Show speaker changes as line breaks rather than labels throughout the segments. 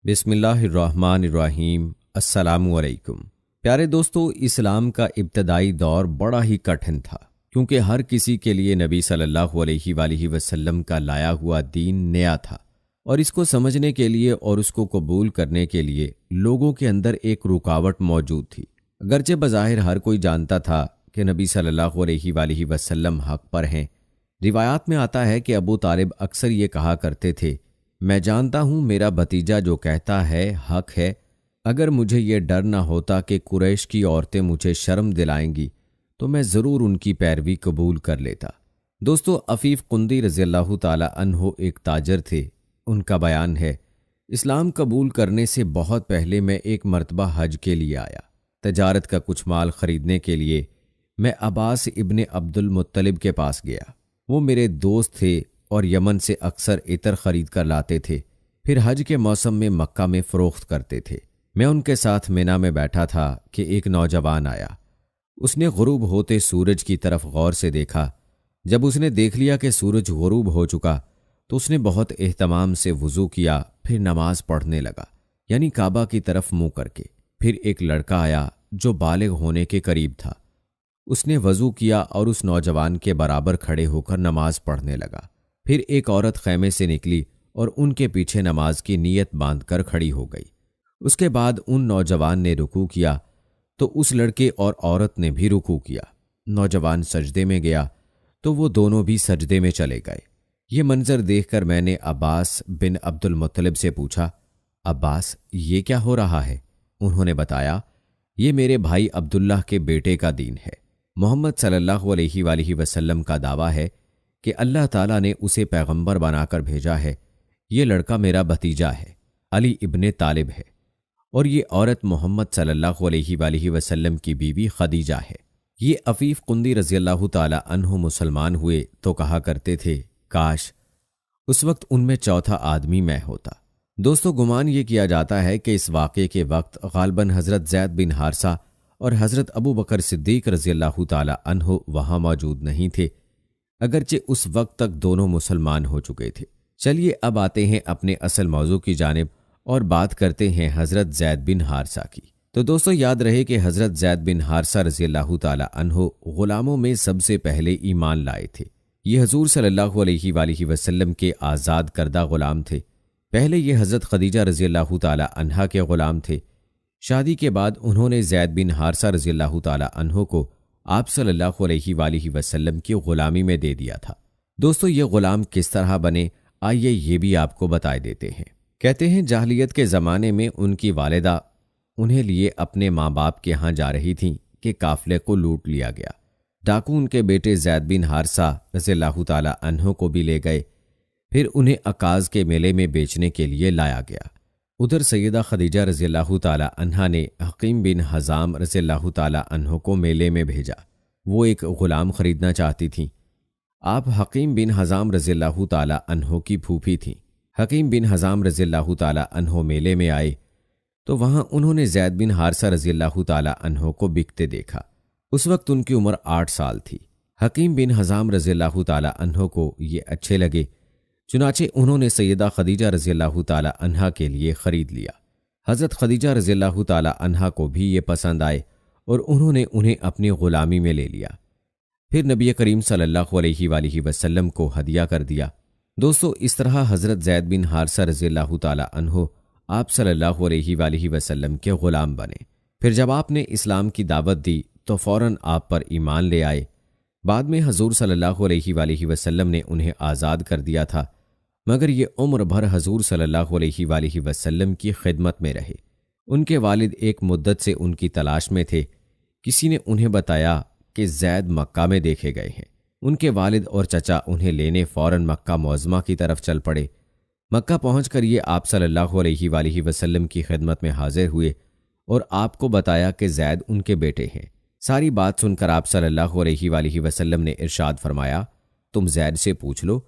بسم اللہ الرحمن الرحیم۔ السلام علیکم پیارے دوستو، اسلام کا ابتدائی دور بڑا ہی کٹھن تھا، کیونکہ ہر کسی کے لیے نبی صلی اللہ علیہ وآلہ وسلم کا لایا ہوا دین نیا تھا، اور اس کو سمجھنے کے لیے اور اس کو قبول کرنے کے لیے لوگوں کے اندر ایک رکاوٹ موجود تھی۔ اگرچہ بظاہر ہر کوئی جانتا تھا کہ نبی صلی اللہ علیہ وآلہ وسلم حق پر ہیں۔ روایات میں آتا ہے کہ ابو طالب اکثر یہ کہا کرتے تھے، میں جانتا ہوں میرا بھتیجا جو کہتا ہے حق ہے، اگر مجھے یہ ڈر نہ ہوتا کہ قریش کی عورتیں مجھے شرم دلائیں گی تو میں ضرور ان کی پیروی قبول کر لیتا۔ دوستو، عفیف قندی رضی اللہ تعالی عنہ ایک تاجر تھے۔ ان کا بیان ہے، اسلام قبول کرنے سے بہت پہلے میں ایک مرتبہ حج کے لیے آیا۔ تجارت کا کچھ مال خریدنے کے لیے میں عباس ابن عبد المطلب کے پاس گیا۔ وہ میرے دوست تھے اور یمن سے اکثر عطر خرید کر لاتے تھے، پھر حج کے موسم میں مکہ میں فروخت کرتے تھے۔ میں ان کے ساتھ مینا میں بیٹھا تھا کہ ایک نوجوان آیا۔ اس نے غروب ہوتے سورج کی طرف غور سے دیکھا۔ جب اس نے دیکھ لیا کہ سورج غروب ہو چکا تو اس نے بہت اہتمام سے وضو کیا، پھر نماز پڑھنے لگا، یعنی کعبہ کی طرف منہ کر کے۔ پھر ایک لڑکا آیا جو بالغ ہونے کے قریب تھا۔ اس نے وضو کیا اور اس نوجوان کے برابر کھڑے ہو کر نماز پڑھنے لگا۔ پھر ایک عورت خیمے سے نکلی اور ان کے پیچھے نماز کی نیت باندھ کر کھڑی ہو گئی۔ اس کے بعد ان نوجوان نے رکوع کیا تو اس لڑکے اور عورت نے بھی رکوع کیا۔ نوجوان سجدے میں گیا تو وہ دونوں بھی سجدے میں چلے گئے۔ یہ منظر دیکھ کر میں نے عباس بن عبد المطلب سے پوچھا، عباس، یہ کیا ہو رہا ہے؟ انہوں نے بتایا، یہ میرے بھائی عبداللہ کے بیٹے کا دین ہے۔ محمد صلی اللہ علیہ وآلہ وسلم کا دعویٰ ہے کہ اللہ تعالیٰ نے اسے پیغمبر بنا کر بھیجا ہے۔ یہ لڑکا میرا بھتیجا ہے، علی ابن طالب ہے، اور یہ عورت محمد صلی اللہ علیہ وآلہ وسلم کی بیوی خدیجہ ہے۔ یہ عفیف قندی رضی اللہ تعالی عنہ مسلمان ہوئے تو کہا کرتے تھے، کاش اس وقت ان میں چوتھا آدمی میں ہوتا۔ دوستو، گمان یہ کیا جاتا ہے کہ اس واقعے کے وقت غالباً حضرت زید بن حارثہ اور حضرت ابو بکر صدیق رضی اللہ تعالی عنہ وہاں موجود نہیں تھے، اگرچہ اس وقت تک دونوں مسلمان ہو چکے تھے۔ چلیے اب آتے ہیں اپنے اصل موضوع کی جانب اور بات کرتے ہیں حضرت زید بن حارثہ کی۔ تو دوستو، یاد رہے کہ حضرت زید بن حارثہ رضی اللہ تعالی عنہ غلاموں میں سب سے پہلے ایمان لائے تھے۔ یہ حضور صلی اللہ علیہ وآلہ وسلم کے آزاد کردہ غلام تھے۔ پہلے یہ حضرت خدیجہ رضی اللہ تعالی عنہا کے غلام تھے۔ شادی کے بعد انہوں نے زید بن حارثہ رضی اللہ تعالی عنہ کو آپ صلی اللہ علیہ وآلہ وسلم کی غلامی میں دے دیا تھا۔ دوستو، یہ غلام کس طرح بنے، آئیے یہ بھی آپ کو بتائے دیتے ہیں۔ کہتے ہیں جاہلیت کے زمانے میں ان کی والدہ انہیں لیے اپنے ماں باپ کے ہاں جا رہی تھیں کہ قافلے کو لوٹ لیا گیا۔ ڈاکو ان کے بیٹے زید بن حارثہ رضی اللہ تعالی عنہ کو بھی لے گئے، پھر انہیں عکاظ کے میلے میں بیچنے کے لیے لایا گیا۔ ادھر سیدہ خدیجہ رضی اللہ تعالی عنہا نے حکیم بن حزام رضی اللہ تعالی عنہ کو میلے میں بھیجا۔ وہ ایک غلام خریدنا چاہتی تھیں۔ آپ حکیم بن حزام رضی اللہ تعالی عنہ کی پھوپھی تھیں۔ حکیم بن حزام رضی اللہ تعالی عنہ میلے میں آئے تو وہاں انہوں نے زید بن حارثہ رضی اللہ تعالی عنہ کو بکتے دیکھا۔ اس وقت ان کی عمر 8 سال تھی۔ حکیم بن حزام رضی اللہ تعالی عنہ کو یہ اچھے لگے، چنانچہ انہوں نے سیدہ خدیجہ رضی اللہ تعالی عنہا کے لیے خرید لیا۔ حضرت خدیجہ رضی اللہ تعالی عنہا کو بھی یہ پسند آئے اور انہوں نے انہیں اپنی غلامی میں لے لیا، پھر نبی کریم صلی اللہ علیہ وآلہ وسلم کو ہدیہ کر دیا۔ دوستو، اس طرح حضرت زید بن حارثہ رضی اللہ تعالی عنہ آپ صلی اللہ علیہ وآلہ وسلم کے غلام بنے۔ پھر جب آپ نے اسلام کی دعوت دی تو فوراً آپ پر ایمان لے آئے۔ بعد میں حضور صلی اللہ علیہ وآلہ وسلم نے انہیں آزاد کر دیا تھا، مگر یہ عمر بھر حضور صلی اللہ علیہ وآلہ وسلم کی خدمت میں رہے۔ ان کے والد ایک مدت سے ان کی تلاش میں تھے۔ کسی نے انہیں بتایا کہ زید مکہ میں دیکھے گئے ہیں۔ ان کے والد اور چچا انہیں لینے فوراً مکہ معظمہ کی طرف چل پڑے۔ مکہ پہنچ کر یہ آپ صلی اللہ علیہ وآلہ وسلم کی خدمت میں حاضر ہوئے اور آپ کو بتایا کہ زید ان کے بیٹے ہیں۔ ساری بات سن کر آپ صلی اللہ علیہ وآلہ وسلم نے ارشاد فرمایا، تم زید سے پوچھ لو،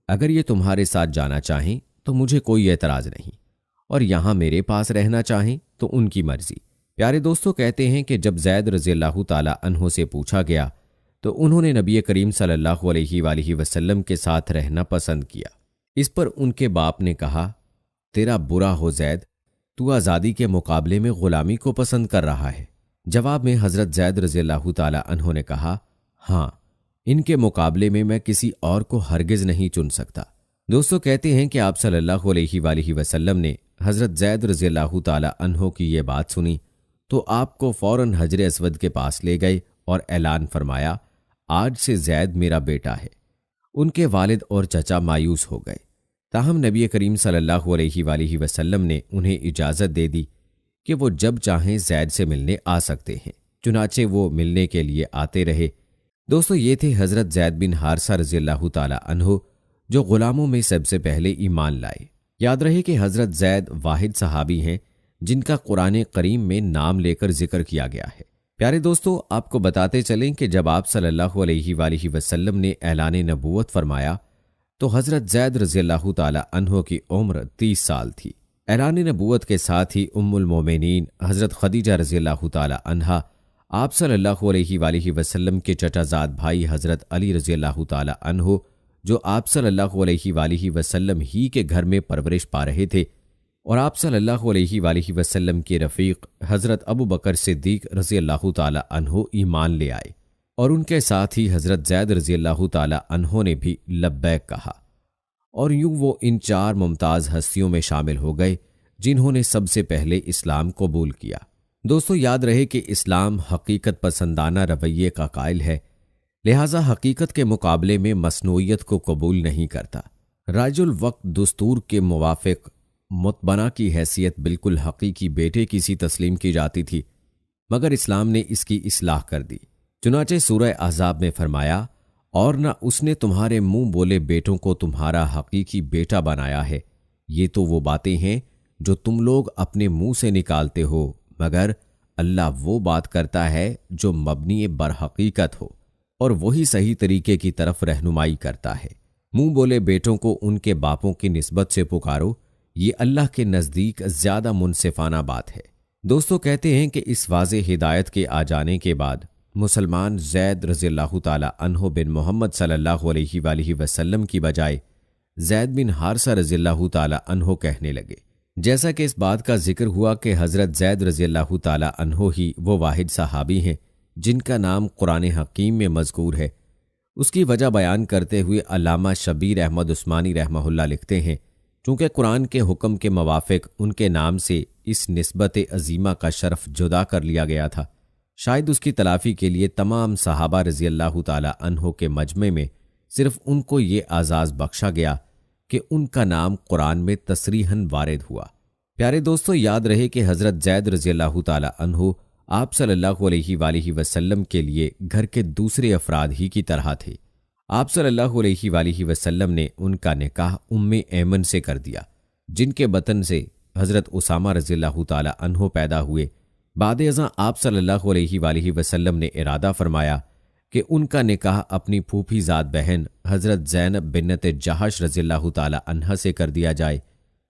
اگر یہ تمہارے ساتھ جانا چاہیں تو مجھے کوئی اعتراض نہیں، اور یہاں میرے پاس رہنا چاہیں تو ان کی مرضی۔ پیارے دوستو، کہتے ہیں کہ جب زید رضی اللہ تعالی عنہ سے پوچھا گیا تو انہوں نے نبی کریم صلی اللہ علیہ وآلہ وسلم کے ساتھ رہنا پسند کیا۔ اس پر ان کے باپ نے کہا، تیرا برا ہو زید، تو آزادی کے مقابلے میں غلامی کو پسند کر رہا ہے؟ جواب میں حضرت زید رضی اللہ تعالی عنہ نے کہا، ہاں، ان کے مقابلے میں کسی اور کو ہرگز نہیں چن سکتا۔ دوستو، کہتے ہیں کہ آپ صلی اللہ علیہ وآلہ وسلم نے حضرت زید رضی اللہ تعالی عنہ کی یہ بات سنی تو آپ کو فوراً حجر اسود کے پاس لے گئے اور اعلان فرمایا، آج سے زید میرا بیٹا ہے۔ ان کے والد اور چچا مایوس ہو گئے، تاہم نبی کریم صلی اللہ علیہ وآلہ وسلم نے انہیں اجازت دے دی کہ وہ جب چاہیں زید سے ملنے آ سکتے ہیں، چنانچہ وہ ملنے کے لیے آتے رہے۔ دوستو، یہ تھے حضرت زید بن حارثہ رضی اللہ تعالی عنہ، جو غلاموں میں سب سے پہلے ایمان لائے۔ یاد رہے کہ حضرت زید واحد صحابی ہیں جن کا قرآن کریم میں نام لے کر ذکر کیا گیا ہے۔ پیارے دوستو، آپ کو بتاتے چلیں کہ جب آپ صلی اللہ علیہ وآلہ وسلم نے اعلان نبوت فرمایا تو حضرت زید رضی اللہ تعالی عنہ کی عمر 30 سال تھی۔ اعلان نبوت کے ساتھ ہی ام المومنین حضرت خدیجہ رضی اللہ تعالی عنہا، آپ صلی اللہ علیہ وآلہ وسلم کے چچا زاد بھائی حضرت علی رضی اللہ تعالی عنہ، جو آپ صلی اللہ علیہ وآلہ وسلم ہی کے گھر میں پرورش پا رہے تھے، اور آپ صلی اللہ علیہ وآلہ وسلم کے رفیق حضرت ابو بکر صدیق رضی اللہ تعالی عنہ ایمان لے آئے، اور ان کے ساتھ ہی حضرت زید رضی اللہ تعالی عنہ نے بھی لبیک کہا، اور یوں وہ ان 4 ممتاز ہستیوں میں شامل ہو گئے جنہوں نے سب سے پہلے اسلام قبول کیا۔ دوستو، یاد رہے کہ اسلام حقیقت پسندانہ رویے کا قائل ہے، لہٰذا حقیقت کے مقابلے میں مصنوعیت کو قبول نہیں کرتا۔ رائج الوقت دستور کے موافق متبنہ کی حیثیت بالکل حقیقی بیٹے کی سی تسلیم کی جاتی تھی، مگر اسلام نے اس کی اصلاح کر دی۔ چنانچہ سورہ احزاب میں فرمایا، اور نہ اس نے تمہارے منہ بولے بیٹوں کو تمہارا حقیقی بیٹا بنایا ہے، یہ تو وہ باتیں ہیں جو تم لوگ اپنے منہ سے نکالتے ہو، مگر اللہ وہ بات کرتا ہے جو مبنی بر حقیقت ہو، اور وہی صحیح طریقے کی طرف رہنمائی کرتا ہے۔ منہ بولے بیٹوں کو ان کے باپوں کی نسبت سے پکارو، یہ اللہ کے نزدیک زیادہ منصفانہ بات ہے۔ دوستو، کہتے ہیں کہ اس واضح ہدایت کے آ جانے کے بعد مسلمان زید رضی اللہ تعالی عنہ بن محمد صلی اللہ علیہ وآلہ وسلم کی بجائے زید بن حارثہ رضی اللہ تعالی عنہ کہنے لگے، جیسا کہ اس بات کا ذکر ہوا کہ حضرت زید رضی اللہ تعالی عنہ ہی وہ واحد صحابی ہیں جن کا نام قرآن حکیم میں مذکور ہے۔ اس کی وجہ بیان کرتے ہوئے علامہ شبیر احمد عثمانی رحمہ اللہ لکھتے ہیں، چونکہ قرآن کے حکم کے موافق ان کے نام سے اس نسبت عظیمہ کا شرف جدا کر لیا گیا تھا، شاید اس کی تلافی کے لیے تمام صحابہ رضی اللہ تعالی عنہ کے مجمع میں صرف ان کو یہ اعزاز بخشا گیا کہ ان کا نام قرآن میں تصریحاً وارد ہوا۔ پیارے دوستو، یاد رہے کہ حضرت زید رضی اللہ تعالی عنہ آپ صلی اللہ علیہ وآلہ وسلم کے لیے گھر کے دوسرے افراد ہی کی طرح تھے۔ آپ صلی اللہ علیہ وآلہ وسلم نے ان کا نکاح ام ایمن سے کر دیا، جن کے بطن سے حضرت اسامہ رضی اللہ تعالی عنہ پیدا ہوئے۔ بعد ازاں آپ صلی اللہ علیہ وآلہ وسلم نے ارادہ فرمایا کہ ان کا نکاح اپنی پھوپھی زاد بہن حضرت زینب بنت جہش رضی اللہ تعالی عنہ سے کر دیا جائے،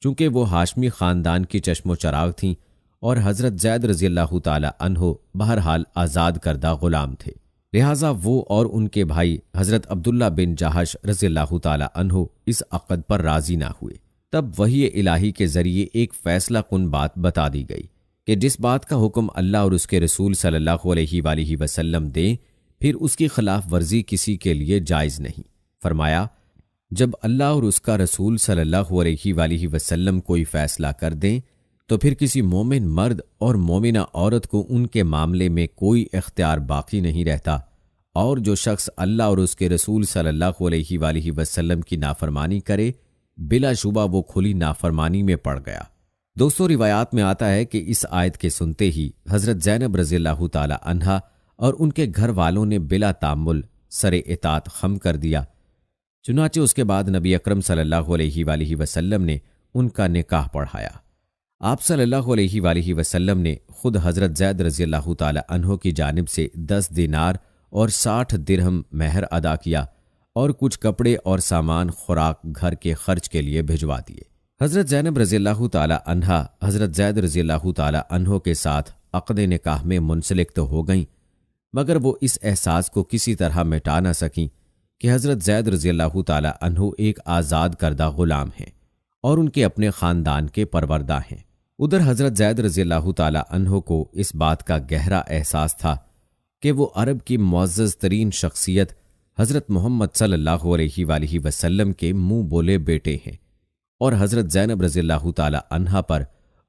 چونکہ وہ ہاشمی خاندان کی چشم و چراغ تھیں اور حضرت زید رضی اللہ تعالی عنہ بہرحال آزاد کردہ غلام تھے، لہٰذا وہ اور ان کے بھائی حضرت عبداللہ بن جہش رضی اللہ تعالی عنہ اس عقد پر راضی نہ ہوئے۔ تب وحی الہی کے ذریعے ایک فیصلہ کن بات بتا دی گئی کہ جس بات کا حکم اللہ اور اس کے رسول صلی اللہ علیہ وآلہ وسلم دیں، پھر اس کی خلاف ورزی کسی کے لیے جائز نہیں۔ فرمایا، جب اللہ اور اس کا رسول صلی اللہ علیہ وآلہ وسلم کوئی فیصلہ کر دیں تو پھر کسی مومن مرد اور مومنہ عورت کو ان کے معاملے میں کوئی اختیار باقی نہیں رہتا، اور جو شخص اللہ اور اس کے رسول صلی اللہ علیہ وآلہ وسلم کی نافرمانی کرے، بلا شبہ وہ کھلی نافرمانی میں پڑ گیا۔ دوستو، روایات میں آتا ہے کہ اس آیت کے سنتے ہی حضرت زینب رضی اللہ تعالی عنہا اور ان کے گھر والوں نے بلا تامل سر اطاعت خم کر دیا۔ چنانچہ اس کے بعد نبی اکرم صلی اللہ علیہ وآلہ وسلم نے ان کا نکاح پڑھایا۔ آپ صلی اللہ علیہ وآلہ وسلم نے خود حضرت زید رضی اللہ تعالی عنہ کی جانب سے 10 دینار اور 60 درہم مہر ادا کیا اور کچھ کپڑے اور سامان خوراک گھر کے خرچ کے لیے بھجوا دیے۔ حضرت زینب رضی اللہ تعالی عنہا حضرت زید رضی اللہ تعالی عنہ کے ساتھ عقد نکاح میں منسلک تو ہو گئیں، مگر وہ اس احساس کو کسی طرح مٹا نہ سکیں کہ حضرت زید رضی اللہ تعالی عنہ ایک آزاد کردہ غلام ہیں اور ان کے اپنے خاندان کے پروردہ ہیں۔ ادھر حضرت زید رضی اللہ تعالی عنہ کو اس بات کا گہرا احساس تھا کہ وہ عرب کی معزز ترین شخصیت حضرت محمد صلی اللہ علیہ وآلہ وسلم کے منہ بولے بیٹے ہیں، اور حضرت زینب رضی اللہ تعالی عنہا پر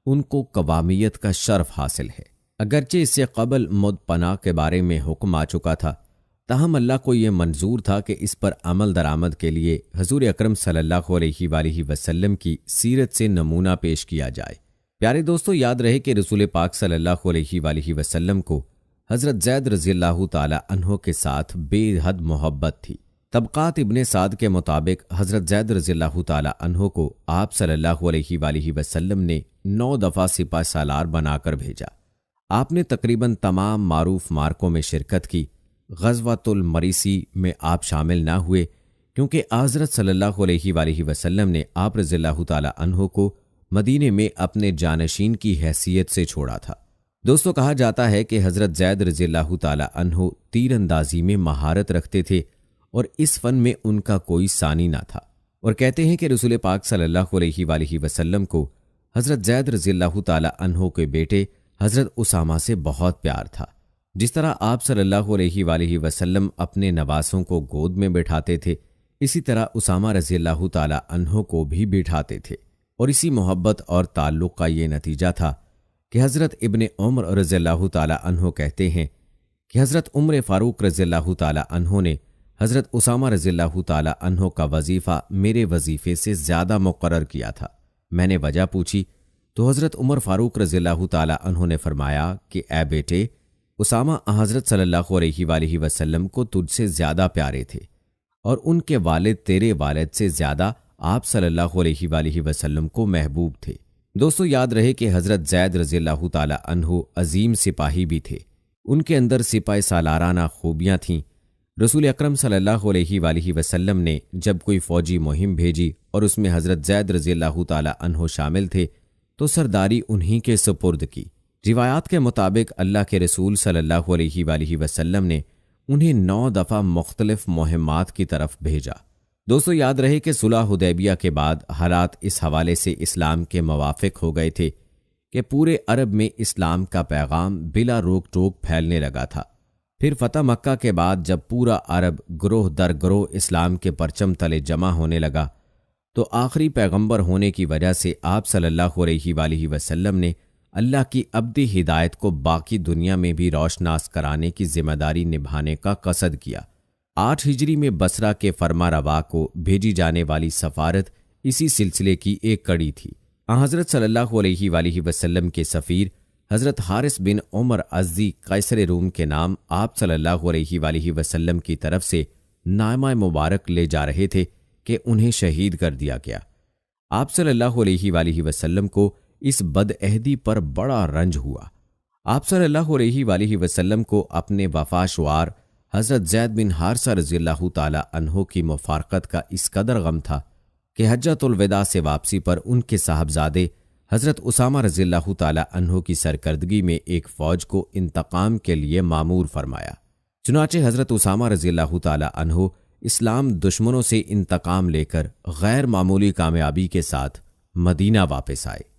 ان کو قوامیت کا شرف حاصل ہے۔ اگرچہ اس سے قبل مد پناہ کے بارے میں حکم آ چکا تھا، تاہم اللہ کو یہ منظور تھا کہ اس پر عمل درآمد کے لیے حضور اکرم صلی اللہ علیہ وآلہ وسلم کی سیرت سے نمونہ پیش کیا جائے۔ پیارے دوستو، یاد رہے کہ رسول پاک صلی اللہ علیہ وآلہ وسلم کو حضرت زید رضی اللہ تعالی عنہ کے ساتھ بے حد محبت تھی۔ طبقات ابن سعد کے مطابق حضرت زید رضی اللہ تعالی عنہ کو آپ صلی اللہ علیہ وآلہ وسلم نے 9 دفعہ سپہ سالار بنا کر بھیجا۔ آپ نے تقریباً تمام معروف مارکوں میں شرکت کی۔ غزوۃ المریسی میں آپ شامل نہ ہوئے کیونکہ حضرت صلی اللہ علیہ وآلہ وسلم نے آپ رضی اللہ تعالی عنہ کو مدینے میں اپنے جانشین کی حیثیت سے چھوڑا تھا۔ دوستو، کہا جاتا ہے کہ حضرت زید رضی اللہ تعالی عنہ تیر اندازی میں مہارت رکھتے تھے اور اس فن میں ان کا کوئی ثانی نہ تھا، اور کہتے ہیں کہ رسول پاک صلی اللہ علیہ وآلہ وسلم کو حضرت زید رضی اللہ تعالی عنہ کے بیٹے حضرت اسامہ سے بہت پیار تھا۔ جس طرح آپ صلی اللہ علیہ وآلہ وسلم اپنے نواسوں کو گود میں بٹھاتے تھے، اسی طرح اسامہ رضی اللہ تعالی عنہ کو بھی بٹھاتے تھے، اور اسی محبت اور تعلق کا یہ نتیجہ تھا کہ حضرت ابن عمر رضی اللہ تعالی عنہ کہتے ہیں کہ حضرت عمر فاروق رضی اللہ تعالی عنہ نے حضرت اسامہ رضی اللہ تعالی عنہ کا وظیفہ میرے وظیفے سے زیادہ مقرر کیا تھا۔ میں نے وجہ پوچھی تو حضرت عمر فاروق رضی اللہ تعالی عنہ نے فرمایا کہ اے بیٹے، اسامہ حضرت صلی اللہ علیہ وآلہ وسلم کو تجھ سے زیادہ پیارے تھے، اور ان کے والد تیرے والد سے زیادہ آپ صلی اللہ علیہ وآلہ وسلم کو محبوب تھے۔ دوستو، یاد رہے کہ حضرت زید رضی اللہ تعالی عنہ عظیم سپاہی بھی تھے۔ ان کے اندر سپہ سالارانہ خوبیاں تھیں۔ رسول اکرم صلی اللہ علیہ وآلہ وسلم نے جب کوئی فوجی مہم بھیجی اور اس میں حضرت زید رضی اللہ تعالی عنہ شامل تھے تو سرداری انہی کے سپرد کی۔ روایات کے مطابق اللہ کے رسول صلی اللہ علیہ وآلہ وسلم نے انہیں 9 دفعہ مختلف مہمات کی طرف بھیجا۔ دوستو، یاد رہے کہ صلح حدیبیہ کے بعد حالات اس حوالے سے اسلام کے موافق ہو گئے تھے کہ پورے عرب میں اسلام کا پیغام بلا روک ٹوک پھیلنے لگا تھا۔ پھر فتح مکہ کے بعد جب پورا عرب گروہ در گروہ اسلام کے پرچم تلے جمع ہونے لگا تو آخری پیغمبر ہونے کی وجہ سے آپ صلی اللہ علیہ وآلہ وسلم نے اللہ کی ابدی ہدایت کو باقی دنیا میں بھی روشناس کرانے کی ذمہ داری نبھانے کا قصد کیا۔ 8 ہجری میں بصرہ کے فرما روا کو بھیجی جانے والی سفارت اسی سلسلے کی ایک کڑی تھی۔ حضرت صلی اللہ علیہ وآلہ وسلم کے سفیر حضرت حارث بن عمر ازدی قیصر روم کے نام آپ صلی اللہ علیہ وآلہ وسلم کی طرف سے نامہ مبارک لے جا رہے تھے کہ انہیں شہید کر دیا گیا۔ آپ صلی اللہ علیہ وآلہ وسلم کو اس بدعہدی پر بڑا رنج ہوا۔ آپ صلی اللہ علیہ وآلہ وسلم کو اپنے وفا شعار حضرت زید بن حارثہ رضی اللہ تعالی عنہ کی مفارقت کا اس قدر غم تھا کہ حجۃ الوداع سے واپسی پر ان کے صاحبزادے حضرت اسامہ رضی اللہ تعالی عنہ کی سرکردگی میں ایک فوج کو انتقام کے لیے مامور فرمایا۔ چنانچہ حضرت اسامہ رضی اللہ تعالی عنہ اسلام دشمنوں سے انتقام لے کر غیر معمولی کامیابی کے ساتھ مدینہ واپس آئے۔